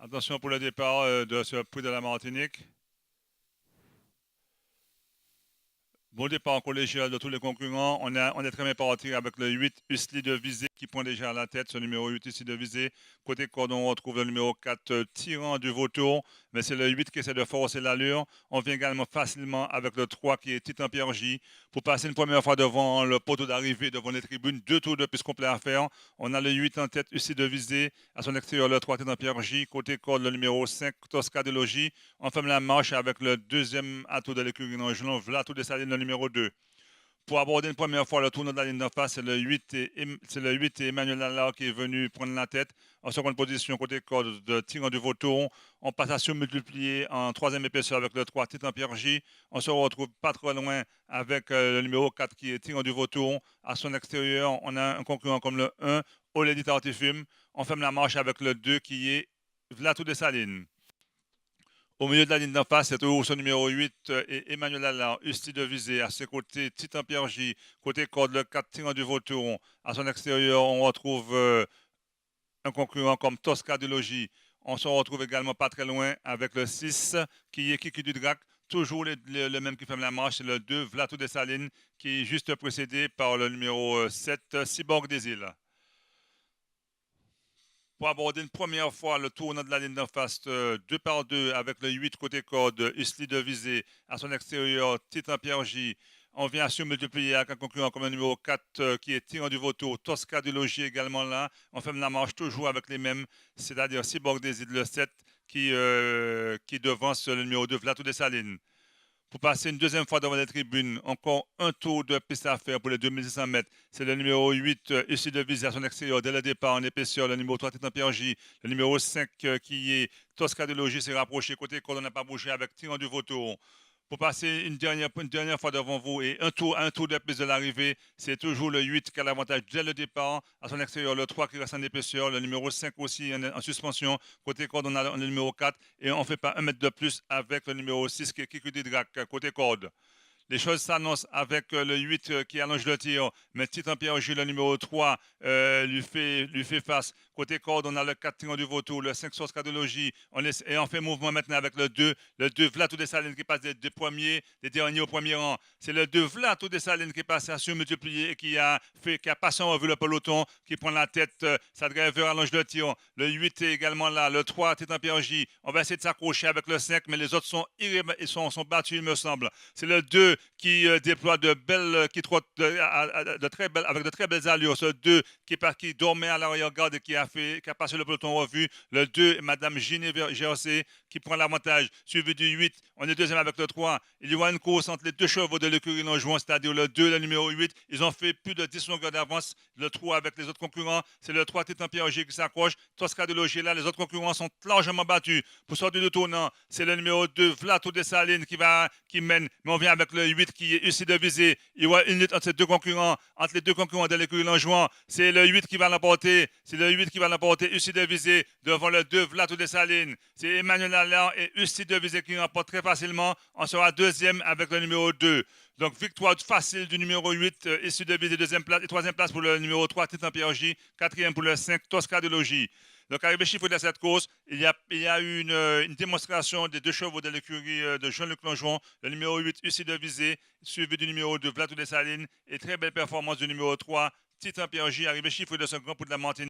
Attention pour le départ de ce prix de la Martinique. Bon départ en collégial de tous les concurrents. On est très bien parti avec le 8 Usli de Visée qui prend déjà à la tête. Ce numéro 8 ici de Visée. Côté cordon, on retrouve le numéro 4 Tyran du Vautour. Mais c'est le 8 qui essaie de forcer l'allure. On vient également facilement avec le 3 qui est Titan Pierre J. Pour passer une première fois devant le poteau d'arrivée, devant les tribunes, deux tours de plus complet à faire. On a le 8 en tête Usli de Visée. À son extérieur, le 3 Titan Pierre J. Côté corde, le numéro 5 Tosca de Logis. On ferme la marche avec le deuxième atout de l'écurie Nongelon, Vlato de Saline, le numéro 2. Pour aborder une première fois le tournoi de la ligne d'en face, c'est le 8 et Emmanuel Allard qui est venu prendre la tête. En seconde position, côté corde de Tyran du Vautour. On passe à surmultiplier en troisième épaisseur avec le 3 Titan Pierre J. On se retrouve pas trop loin avec le numéro 4 qui est Tyran du Vautour. À son extérieur, on a un concurrent comme le 1, Olédit Artifume. On ferme la marche avec le 2 qui est Vlato de Saline. Au milieu de la ligne d'en face, c'est toujours son numéro 8 et Emmanuel Allard, Usti de Visée. À ses côtés, Titan Pierre J. Côté corde, le 4 Tyran du Vautour. À son extérieur, on retrouve un concurrent comme Tosca de Logis. On se retrouve également pas très loin avec le 6 qui est Kiki du Drac. Toujours le même qui ferme la marche, c'est le 2 Vlato des Salines qui est juste précédé par le numéro 7 Cyborg des Îles. Pour aborder une première fois le tournant de la ligne d'en face, 2 par 2 avec le 8 côté corde, Usli de Visée. À son extérieur, Titan Pierre J. On vient à surmultiplier avec un concurrent comme le numéro 4 qui est Tyran du Vautour, Tosca du Logis également là. On ferme la marche toujours avec les mêmes, c'est-à-dire Cyborg des Îles, le 7 qui devance le numéro 2 Vlato des Salines. Pour passer une deuxième fois devant les tribunes, encore un tour de piste à faire pour les 2600 mètres. C'est le numéro 8 ici de visée à son extérieur dès le départ en épaisseur. Le numéro 3 Titan Pierre J. Le numéro 5 qui est Tosca de Logis s'est rapproché. Côté corde, on n'a pas bougé avec Tyran du Vautour. Pour passer une dernière fois devant vous et un tour de piste de l'arrivée, c'est toujours le 8 qui a l'avantage dès le départ. À son extérieur, le 3 qui reste en épaisseur, le numéro 5 aussi en suspension. Côté corde, on a le numéro 4 et on ne fait pas un mètre de plus avec le numéro 6 qui est Kiku Didrac, côté corde. Les choses s'annoncent avec le 8 qui allonge le tir, mais Titan Pierre Gilles, le numéro 3, lui fait face. Côté corde, on a le 4 Tyran du Vautour, le 5 Source Cardiologie, et on fait mouvement maintenant avec le 2. Le 2 Vlato des Salines qui passe des premiers, des derniers au premier rang. C'est le 2 Vlato des Salines qui passe à surmultiplier et qui a passé en revue le peloton, qui prend la tête, sa driver allonge le tir. Le 8 est également là, le 3 Titan Pierre J. On va essayer de s'accrocher avec le 5, mais les autres sont battus, il me semble. C'est le 2 qui déploie de belles, qui trotte avec de très belles allures. Ce 2 qui dormait à l'arrière-garde et qui a passé le peloton en revue. Le 2, Madame Ginée Gercé, qui prend l'avantage, suivi du 8. On est deuxième avec le 3. Il y aura une course entre les deux chevaux de l'écurie non-jouant, c'est-à-dire le 2 et le numéro 8. Ils ont fait plus de 10 longueurs d'avance. Le 3 avec les autres concurrents, c'est le 3 Titan Pierre G qui s'accroche. Tosca de Logis là, les autres concurrents sont largement battus. Pour sortir du tournant, c'est le numéro 2, Vlato des Salines, qui mène. Mais on vient avec le 8 qui est ici de visée. Il y aura une lutte entre les deux concurrents de l'écurie non-jouant. C'est le 8 qui va l'emporter. C'est le 8 qui va l'emporter, ici de visée, devant le 2, Vlato des Salines. C'est Emmanuel Allard et Ussi de Visée qui remporte très facilement. On sera deuxième avec le numéro 2. Donc, victoire facile du numéro 8, issu de Visée, deuxième place. Et troisième place pour le numéro 3, Titan Pierre J. Quatrième pour le 5, Tosca de Logis. Donc, arrivé chiffre de cette course, il y a eu une démonstration des deux chevaux de l'écurie de Jean-Luc Longeron, le numéro 8, Ussi de Visée, suivi du numéro 2, Vlato des Salines, et très belle performance du numéro 3, Titan Pierre J. Arrivé chiffre de ce grand pour de la Martinique.